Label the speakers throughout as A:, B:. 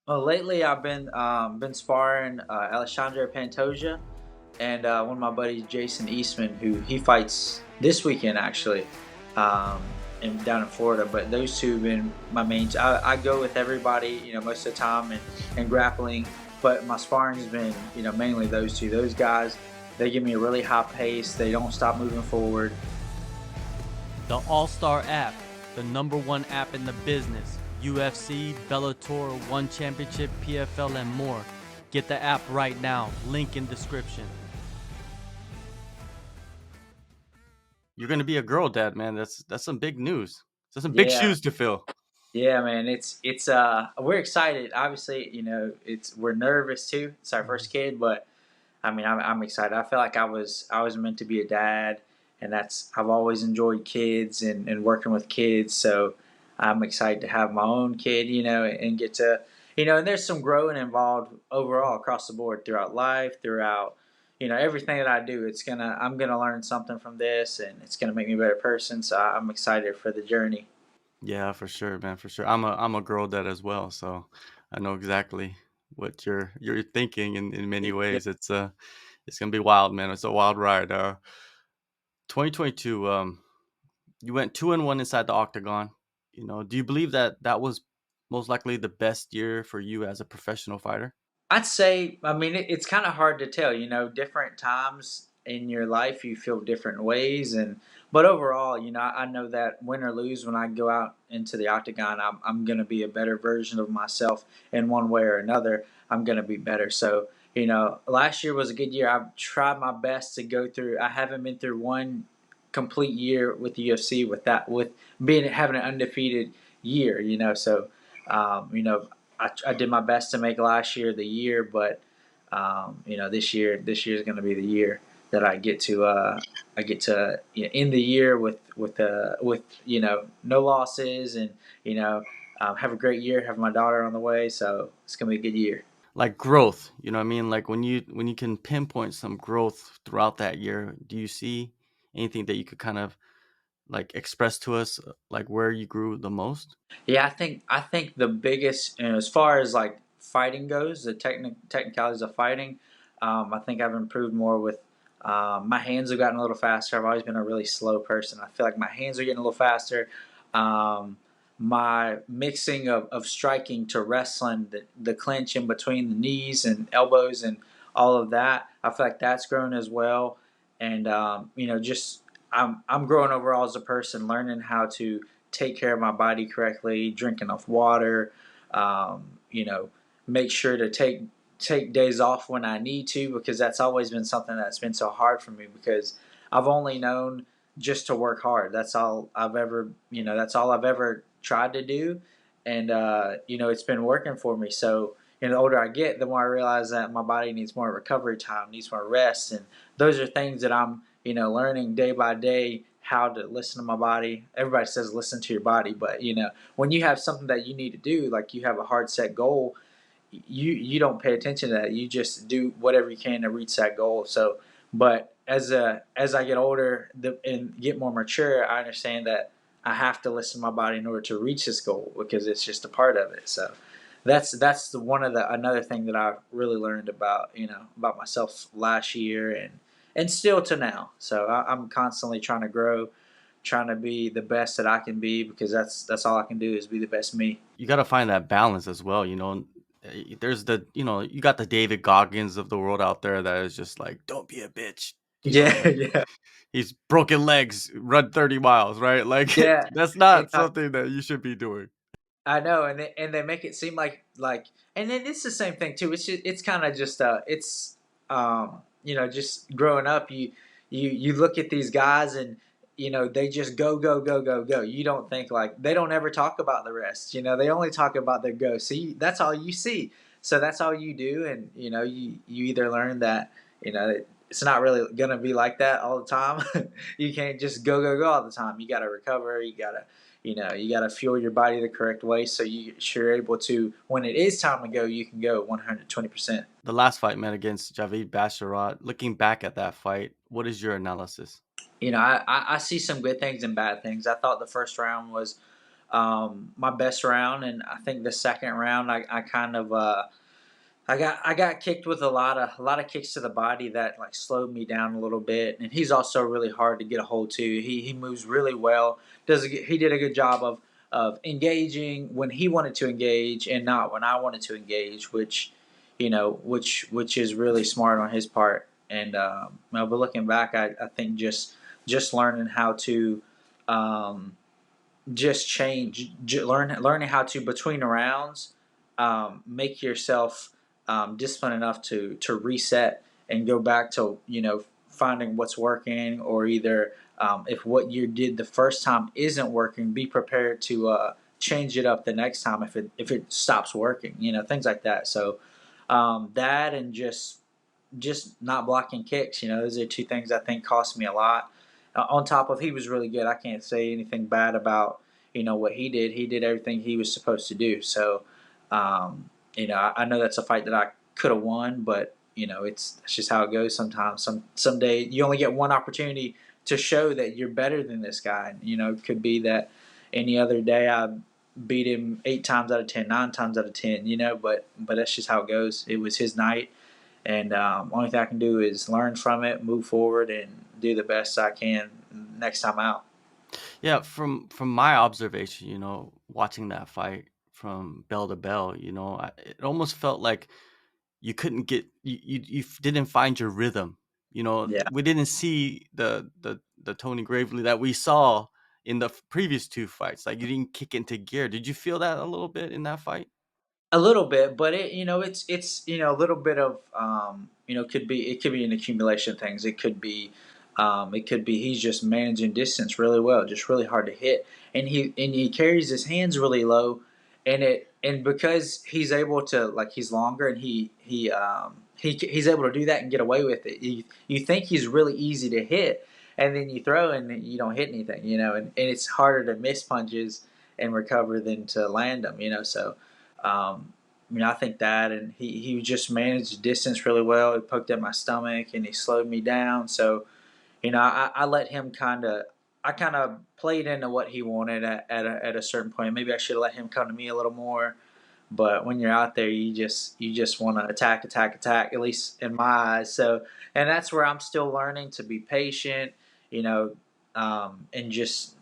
A: Well, lately I've been sparring Alexandre Pantoja and one of my buddies, Jason Eastman, who he fights this weekend actually, down in Florida. But those two have been my main. I go with everybody, most of the time and grappling. But my sparring's been, mainly those two. Those guys, they give me a really high pace. They don't stop moving forward.
B: The AllStar app, the #1 app in the business. UFC, Bellator, One Championship, PFL, and more. Get the app right now. Link in description. You're gonna be a girl dad, man. That's some big news. That's some big
A: Yeah,
B: shoes to fill.
A: yeah, man. It's we're excited. Obviously, we're nervous too. It's our
B: Mhm.
A: first kid, but I mean, I'm excited. I feel like I was meant to be a dad, and I've always enjoyed kids and working with kids. So I'm excited to have my own kid, and get to, and there's some growing involved overall across the board throughout life, throughout, everything that I do. I'm gonna learn something from this, and it's gonna make me a better person. So I'm excited for the journey.
B: Yeah, for sure, man, for sure. I'm a girl dad as well, so I know exactly what you're thinking in many
A: Yeah.
B: ways. It's gonna be wild, man. It's a wild ride. 2022. You went 2-1 inside the octagon. Do you believe that that was most likely the best year for you as a professional fighter?
A: I'd say, I mean, it's kind of hard to tell. Different times in your life you feel different ways, but overall, I know that win or lose, when I go out into the octagon, I'm going to be a better version of myself in one way or another. I'm going to be better. So, last year was a good year. I've tried my best to go through. I haven't been through one complete year with the UFC with being having an undefeated year. So, I did my best to make last year the year, but this year is going to be the year that I get to end the year with no losses, and have a great year. Have my daughter on the way, so it's going to be a good year.
B: Like growth, you know what I mean? Like when you can pinpoint some growth throughout that year, do you see anything that you could kind of like express to us, like where you grew the most?
A: Yeah, I think the biggest, as far as like fighting goes, the technicalities of fighting, I think I've improved more with. My hands have gotten a little faster. I've always been a really slow person. I feel like my hands are getting a little faster. Um, my mixing of striking to wrestling, the clinch in between the knees and elbows and all of that, I feel like that's grown as well. And just I'm growing overall as a person, learning how to take care of my body correctly, drink enough water, um, you know, make sure to take days off when I need to, because that's always been something that's been so hard for me, because I've only known just to work hard. That's all I've ever tried to do, and it's been working for me. So, the older I get, the more I realize that my body needs more recovery time, needs more rest, and those are things that I'm learning day by day, how to listen to my body. Everybody says listen to your body, but when you have something that you need to do, like you have a hard set goal, you don't pay attention to that. You just do whatever you can to reach that goal. So, but as I get older and get more mature, I understand that I have to listen to my body in order to reach this goal, because it's just a part of it. So that's another thing that I really learned about myself last year, and still to now. So I'm constantly trying to grow, trying to be the best that I can be, because that's all I can do is be the best me.
B: You got to find that balance as well, you know. There's you got the David Goggins of the world out there that is just like, don't be a bitch,
A: Yeah,
B: like
A: yeah,
B: he's broken legs, run 30 miles, right? Like
A: yeah.
B: that's
A: And
B: not something that you should be doing.
A: I know, and they make it seem like, and then it's the same thing too. It's kind of just it's just growing up, you look at these guys, and they just go go go go go. You don't think, like, they don't ever talk about the rest. They only talk about their go. See, that's all you see. So that's all you do, and you either learn that it's not really gonna be like that all the time. You can't just go go go all the time. You got to recover. You got to fuel your body the correct way, so you're able to, when it is time to go, you can go 120%.
B: The last fight, man, against Javi Basharat. Looking back at that fight, what is your analysis?
A: I see some good things and bad things. I thought the first round was my best round, and I think the second round I kind of I got kicked with a lot of kicks to the body that like slowed me down a little bit. And he's also really hard to get a hold to. He moves really well. He did a good job of engaging when he wanted to engage and not when I wanted to engage, which which is really smart on his part. And but looking back, I think just learning how to um, just change, learning how to between the rounds, make yourself disciplined enough to reset and go back to finding what's working, or either if what you did the first time isn't working, be prepared to change it up the next time if it stops working, things like that. So that and just not blocking kicks. Those are two things I think cost me a lot. On top of he was really good. I can't say anything bad about what he did. He did everything he was supposed to do. So I know that's a fight that I could have won, but it's just how it goes sometimes. Someday you only get one opportunity to show that you're better than this guy. It could be that any other day I beat him 8 times out of 10, 9 times out of 10. But that's just how it goes. It was his night, and only thing I can do is learn from it, move forward, and do the best I can next time out.
B: Yeah, from my observation, watching that fight from bell to bell, it almost felt like you couldn't get didn't find your rhythm.
A: Yeah.
B: We didn't see the Tony Gravely that we saw in the previous two fights. Like you didn't kick into gear. Did you feel that a little bit in that fight?
A: A little bit, but it's a little bit of it could be an accumulation of things. It could be he's just managing distance really well, just really hard to hit, and he carries his hands really low, and because he's able to, like, he's longer, and he's able to do that and get away with it. You think he's really easy to hit, and then you throw and you don't hit anything, and it's harder to miss punches and recover than to land them, so. I think that, and he just managed the distance really well. He poked at my stomach and he slowed me down. So, I let him I kind of played into what he wanted at a certain point. Maybe I should have let him come to me a little more. But when you're out there, you just want to attack, attack, attack. At least in my eyes. So, and that's where I'm still learning to be patient, you know, and just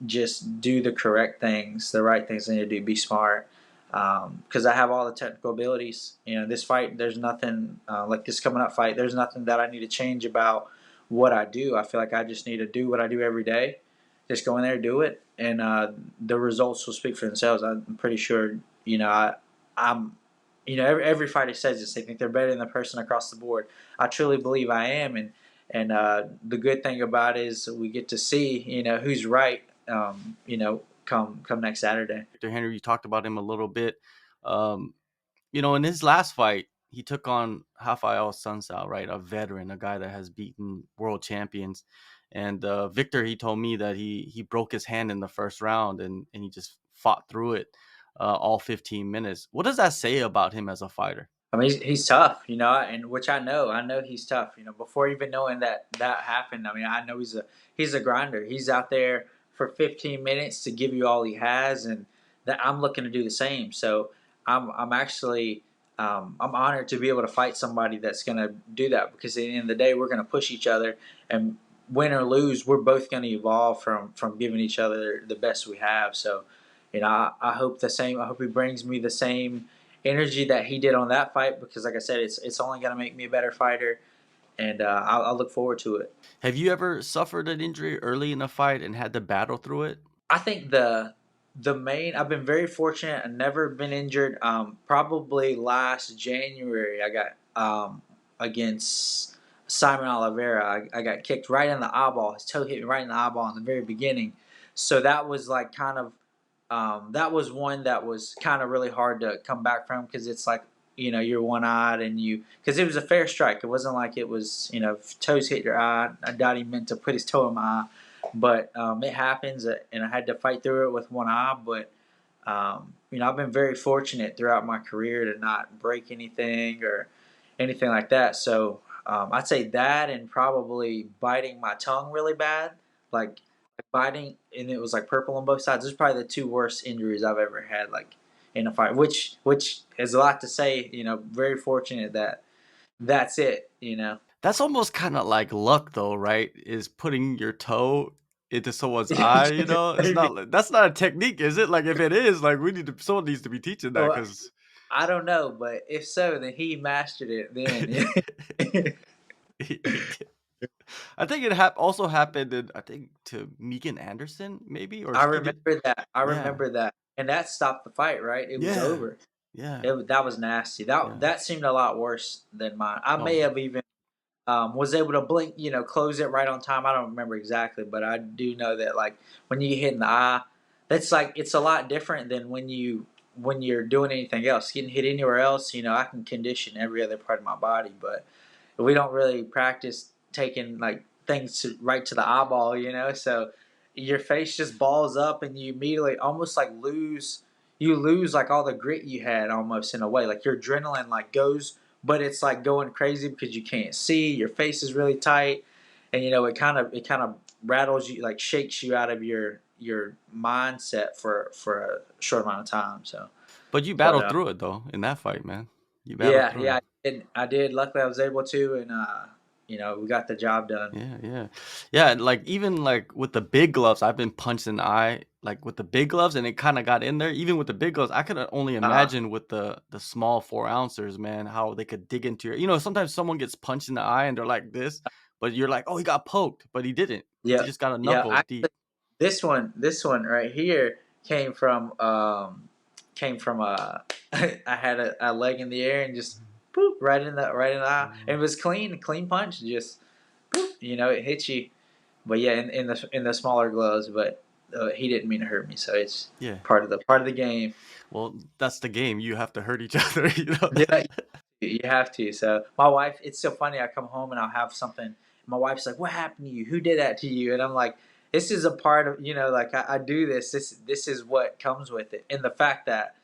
A: do the correct things, the right things I need to do. Be smart, because I have all the technical abilities. This fight, there's nothing like this coming up fight. There's nothing that I need to change about what I do. I feel like I just need to do what I do every day. Just go in there, do it, and the results will speak for themselves. I'm pretty sure. I'm. Every fighter says this. They think they're better than the person across the board. I truly believe I am, and the good thing about it is we get to see who's right. Come next Saturday.
B: Victor Henry, you talked about him a little bit. Um, in his last fight, he took on Rafael Sunsao, right? A veteran, a guy that has beaten world champions. And Victor, he told me that he broke his hand in the first round and he just fought through it all 15 minutes. What does that say about him as a fighter?
A: I mean, he's tough, and which I know. I know he's tough. Before even knowing that happened. I mean, I know he's a grinder. He's out there for 15 minutes to give you all he has, and that I'm looking to do the same. So I'm actually I'm honored to be able to fight somebody that's going to do that, because at the end of the day, we're going to push each other, and win or lose, we're both going to evolve from giving each other the best we have. So, I hope the same. I hope he brings me the same energy that he did on that fight, because like I said, it's only going to make me a better fighter, and I'll look forward to it.
B: Have you ever suffered an injury early in a fight and had to battle through it?
A: I think the main, I've been very fortunate. I've never been injured. Probably last January I got against Simon Oliveira. I got kicked right in the eyeball. His toe hit me right in the eyeball in the very beginning. So that was like kind of that was one that was kind of really hard to come back from, because it's like you're one eyed, and because it was a fair strike. It wasn't like it was if toes hit your eye. I doubt he meant to put his toe in my eye, but it happens, and I had to fight through it with one eye. But I've been very fortunate throughout my career to not break anything or anything like that. So I'd say that, and probably biting my tongue really bad, like biting, and it was like purple on both sides. Those are probably the two worst injuries I've ever had, like in a fight. Which is a lot to say. Very fortunate that that's it.
B: That's almost kind of like luck, though, right? Is putting your toe into someone's eye. It's
A: Maybe.
B: not. That's not a technique, is it? Like if it is, like someone needs to be teaching that
A: Well,
B: because.
A: I don't know, but if so, then he mastered it. Then
B: He did. I think it also happened in, I think, to Megan Anderson, maybe, or
A: I
B: she did.
A: remember that. I
B: Yeah,
A: remember that, and that stopped the fight. Right? It was
B: yeah,
A: over.
B: yeah,
A: That was nasty. That
B: yeah.
A: that seemed a lot worse than mine. I may
B: Oh,
A: have even was able to blink, close it right on time. I don't remember exactly, but I do know that like when you get hit in the eye, that's like it's a lot different than when you're doing anything else. Getting hit anywhere else, I can condition every other part of my body, but we don't really practice taking like things right to the eyeball, So your face just balls up, and you immediately almost like lose like all the grit you had almost in a way. Like your adrenaline like goes, but it's like going crazy because you can't see. Your face is really tight, and it kind of rattles you, like shakes you out of your mindset for a short amount of time. So,
B: but you
A: but
B: battled through it though in that fight, man. You battled
A: yeah,
B: through
A: yeah,
B: it.
A: I did. I did. Luckily, I was able to, and we got the job done.
B: Yeah, yeah. Yeah, and, like, even, like, with the big gloves, I've been punched in the eye, like, with the big gloves, and it kinda got in there. Even with the big gloves, I could only
A: Uh,
B: imagine with the small 4 ounces, man, how they could dig into sometimes someone gets punched in the eye and they're like this, but you're like, "Oh, he got poked," but he didn't. He
A: yeah,
B: just got a
A: yeah.
B: knuckle deep.
A: This one right here came from I had a leg in the air and just boop right in the eye. And it was clean punch, just boop. It hits you. But yeah, in the smaller gloves, but he didn't mean to hurt me, so it's
B: Yeah.
A: part of the game.
B: Well, that's the game. You have to hurt each other.
A: Yeah, you have to. So my wife, it's so funny. I come home and I'll have something. My wife's like, "What happened to you? Who did that to you?" And I'm like, "This is a part of like I do this. This is what comes with it." And the fact that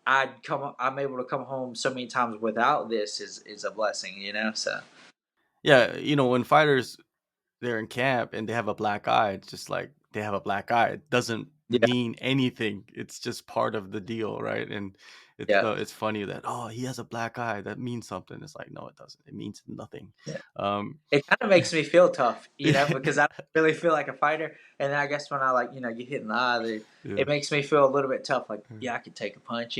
A: I'm able to come home so many times without this is a blessing. So
B: Yeah, when fighters they're in camp and they have a black eye, it's just like they have a black eye. It doesn't
A: yeah,
B: mean anything. It's just part of the deal, right? And
A: yeah,
B: it's funny that oh he has a black eye that means something. It's like no, it doesn't. It means nothing.
A: yeah.
B: Um,
A: It kind of makes me feel tough,
B: yeah,
A: because I don't really feel like a fighter. And then I guess when I like get hit in the eye,
B: yeah,
A: it makes me feel a little bit tough. Like, yeah, I could take a punch,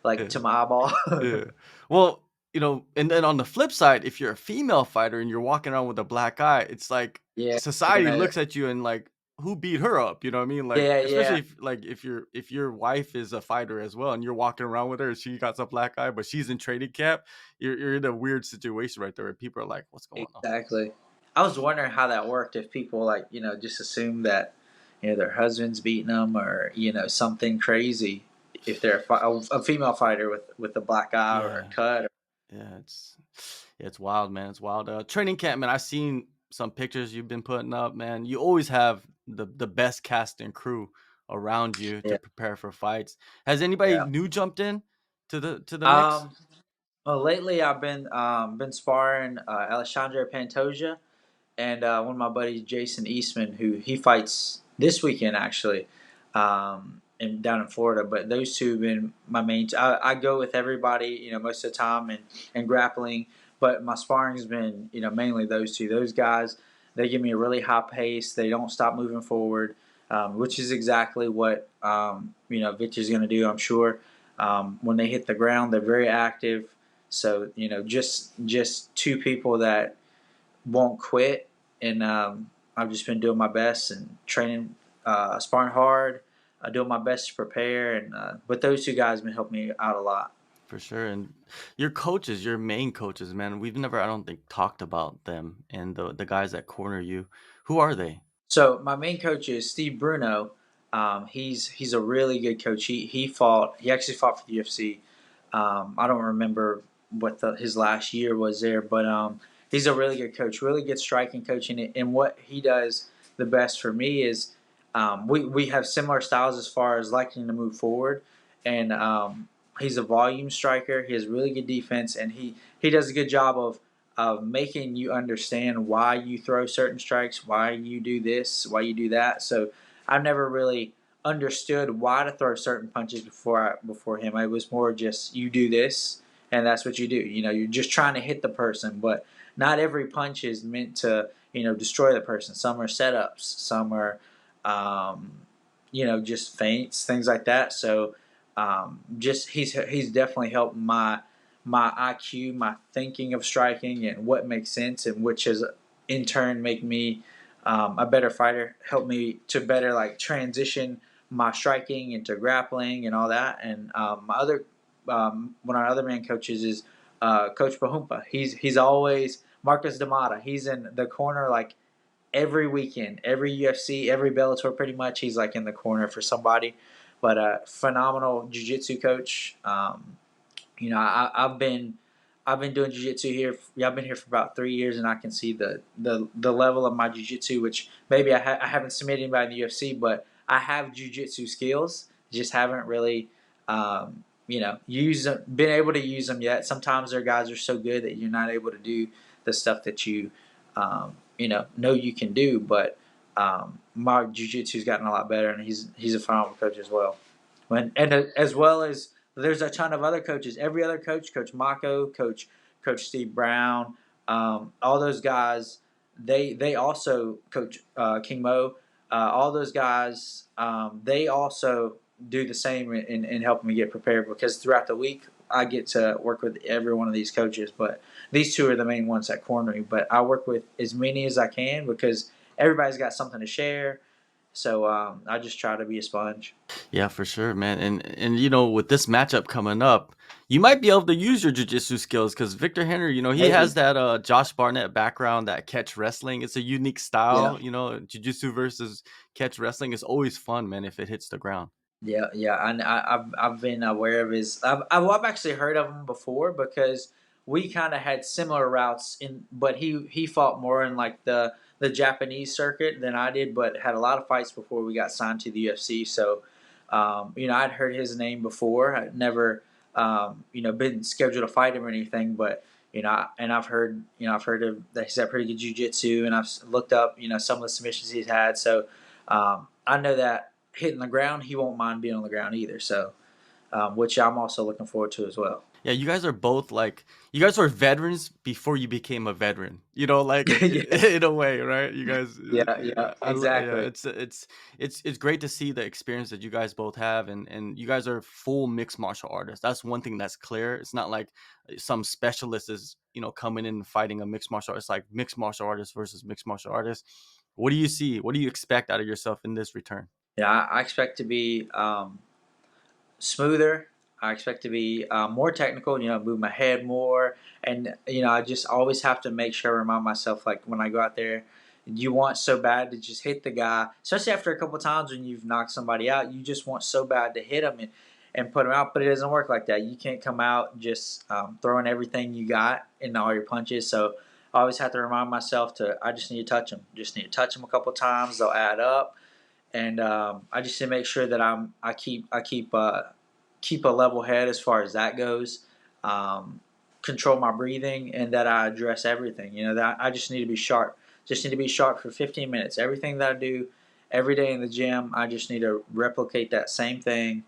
A: like
B: yeah.
A: to my eyeball.
B: Yeah. Well, and then on the flip side, if you're a female fighter and you're walking around with a black eye, it's like
A: Yeah, you're
B: society
A: gonna.
B: looks at you and like, who beat her up? You know what I mean? Like,
A: Yeah,
B: especially
A: yeah,
B: if your wife is a fighter as well and you're walking around with her and she got a black eye, but she's in training camp, you're in a weird situation right there where people are like, what's going on?
A: exactly. I was wondering how that worked. If people like just assume that their husband's beating them, or something crazy. If they're a female fighter with a black eye or
B: Yeah.
A: a cut.
B: Yeah, it's wild, man. It's wild. Training camp, man. I've seen some pictures you've been putting up, man. You always have the best cast and crew around you to
A: Yeah,
B: prepare for fights. Has anybody
A: yeah.
B: new jumped in to the mix?
A: Um, well, lately I've been sparring Alexandre Pantoja and one of my buddies, Jason Eastman, who he fights this weekend actually, down in Florida. But those two have been my main. I go with everybody, most of the time, and grappling. But my sparring has been, mainly those two. Those guys, they give me a really high pace. They don't stop moving forward, which is exactly what Victor's going to do. I'm sure. When they hit the ground, they're very active. So just two people that won't quit, and I've just been doing my best and training, sparring hard, doing my best to prepare, and but those two guys have been helping me out a lot.
B: For sure. And your coaches, your main coaches, man. We've never, I don't think, talked about them and the guys that corner you. Who are they?
A: So my main coach is Steve Bruno. He's a really good coach. He actually fought for the UFC. I don't remember what his last year was there, but he's a really good coach, really good striking coach. And what he does the best for me is we have similar styles as far as liking to move forward, and he's a volume striker. He has really good defense, and he does a good job of making you understand why you throw certain strikes, why you do this, why you do that. So I've never really understood why to throw certain punches before him. It was more just you do this and that's what you do. You're just trying to hit the person, but not every punch is meant to destroy the person. Some are setups, some are just feints, things like that. So just he's definitely helped my IQ, my thinking of striking, and what makes sense, and which has in turn make me a better fighter. Help me to better like transition my striking into grappling and all that. And my other one of our other main coaches is Coach Bahumpa. He's always Marcus D'Amata. He's in the corner like every weekend, every UFC, every Bellator, pretty much. He's like in the corner for somebody. But phenomenal jiu-jitsu coach. I've been doing jiu-jitsu here. I've been here for about 3 years, and I can see the level of my jiu-jitsu, which maybe I haven't submitted anybody in the UFC, but I have jiu-jitsu skills. Just haven't really, been able to use them yet. Sometimes their guys are so good that you're not able to do the stuff that know you can do. But my jiu-jitsu's gotten a lot better, and he's a phenomenal coach as well. As well as there's a ton of other coaches. Every other coach, Coach Mako, Coach Steve Brown, all those guys. They also Coach King Mo. All those guys. They also do the same in helping me get prepared, because throughout the week I get to work with every one of these coaches. But these two are the main ones that corner me. But I work with as many as I can because everybody's got something to share. So I just try to be a sponge.
B: Yeah, for sure, man. And with this matchup coming up, you might be able to use your jiu-jitsu skills because Victor Henry, he has
A: Maybe.
B: that Josh Barnett background, that catch wrestling. It's a unique
A: Yeah.
B: style, jiu-jitsu versus catch wrestling is always fun, man, if it hits the ground.
A: Yeah, yeah, and I've been aware of his. I've actually heard of him before because we kind of had similar routes but he fought more in like the Japanese circuit than I did, but had a lot of fights before we got signed to the UFC. So, I'd heard his name before. I'd never, been scheduled to fight him or anything, but and I've heard of that he's had pretty good jujitsu, and I've looked up, some of the submissions he's had. So, I know that hitting the ground, he won't mind being on the ground either. So, which I'm also looking forward to as well.
B: Yeah, you guys are both like you guys were veterans before you became a veteran. Like
A: Yeah,
B: in a way, right? You guys,
A: yeah, yeah,
B: yeah,
A: exactly.
B: it's great to see the experience that you guys both have, and you guys are full mixed martial artists. That's one thing that's clear. It's not like some specialist is coming in and fighting a mixed martial artist. It's like mixed martial artist versus mixed martial artist. What do you see? What do you expect out of yourself in this return?
A: Yeah, I expect to be smoother. I expect to be more technical. Move my head more, and I just always have to make sure I remind myself, like when I go out there, you want so bad to just hit the guy, especially after a couple of times when you've knocked somebody out. You just want so bad to hit them and put them out, but it doesn't work like that. You can't come out just throwing everything you got in all your punches. So I always have to remind myself I just need to touch them. Just need to touch them a couple of times. They'll add up, and I just need to make sure that I keep a level head as far as that goes. Control my breathing, and that I address everything. That I just need to be sharp. Just need to be sharp for 15 minutes. Everything that I do every day in the gym, I just need to replicate that same thing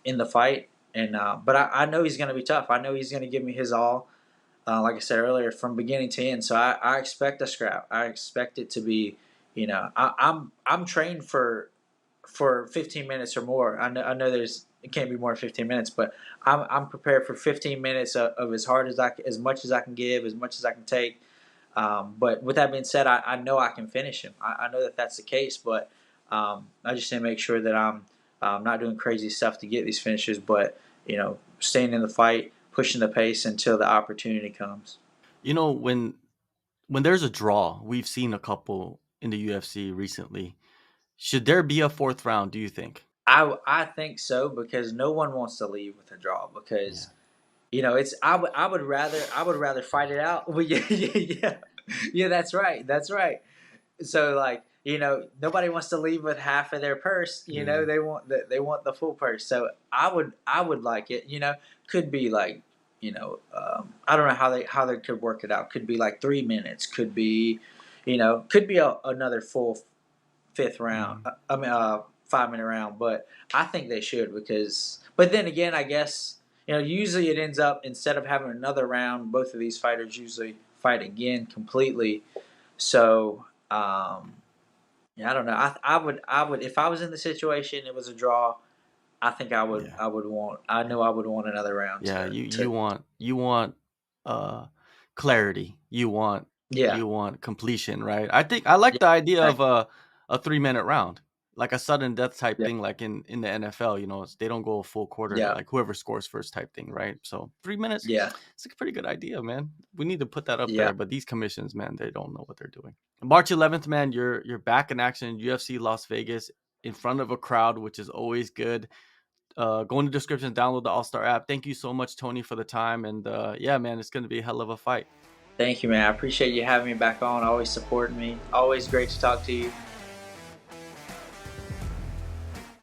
A: in the fight. And but I know he's going to be tough. I know he's going to give me his all. Like I said earlier, from beginning to end. So I expect a scrap. I expect it to be, I'm trained for 15 minutes or more. I know it can't be more than 15 minutes, but I'm prepared for 15 minutes of as much as I can give, as much as I can take. But with that being said, I know I can finish him. I know that that's the case, but I just need to make sure that I'm not doing crazy stuff to get these finishes, but staying in the fight, pushing the pace until the opportunity comes.
B: You know when there's a draw, we've seen a couple in the UFC recently. Should there be a fourth round, do you think?
A: I think so, because no one wants to leave with a draw, because
B: Yeah.
A: it's I would rather fight it out. Well, yeah, yeah, yeah, yeah. That's right. That's right. So like nobody wants to leave with half of their purse.
B: Yeah.
A: They want the full purse. So I would like it. Could be like I don't know how they could work it out. Could be like 3 minutes. Could be another full fifth round.
B: Mm.
A: 5-minute round, but I think they should because. But then again, I guess usually it ends up instead of having another round, both of these fighters usually fight again completely. So yeah, I don't know. I would if I was in the situation, it was a draw. I think I would
B: Yeah.
A: I would want. I know I would want another round
B: Yeah,
A: to
B: you want uh clarity.
A: yeah,
B: You want completion, right? I think I like
A: yeah,
B: the idea
A: right,
B: of a 3-minute round. Like a sudden death type
A: yeah,
B: thing like in the NFL, they don't go a full quarter,
A: yeah,
B: like whoever scores first type thing, right? So 3 minutes,
A: yeah,
B: it's a pretty good idea, man. We need to put that up
A: yeah.
B: there, but these commissions, man, they don't know what they're doing. March 11th, man, you're back in action, UFC Las Vegas in front of a crowd, which is always good. Go in the description, download the AllStar app. Thank you so much, Tony, for the time. And yeah, man, it's going to be a hell of a fight.
A: Thank you, man. I appreciate you having me back on. Always supporting me. Always great to talk to you.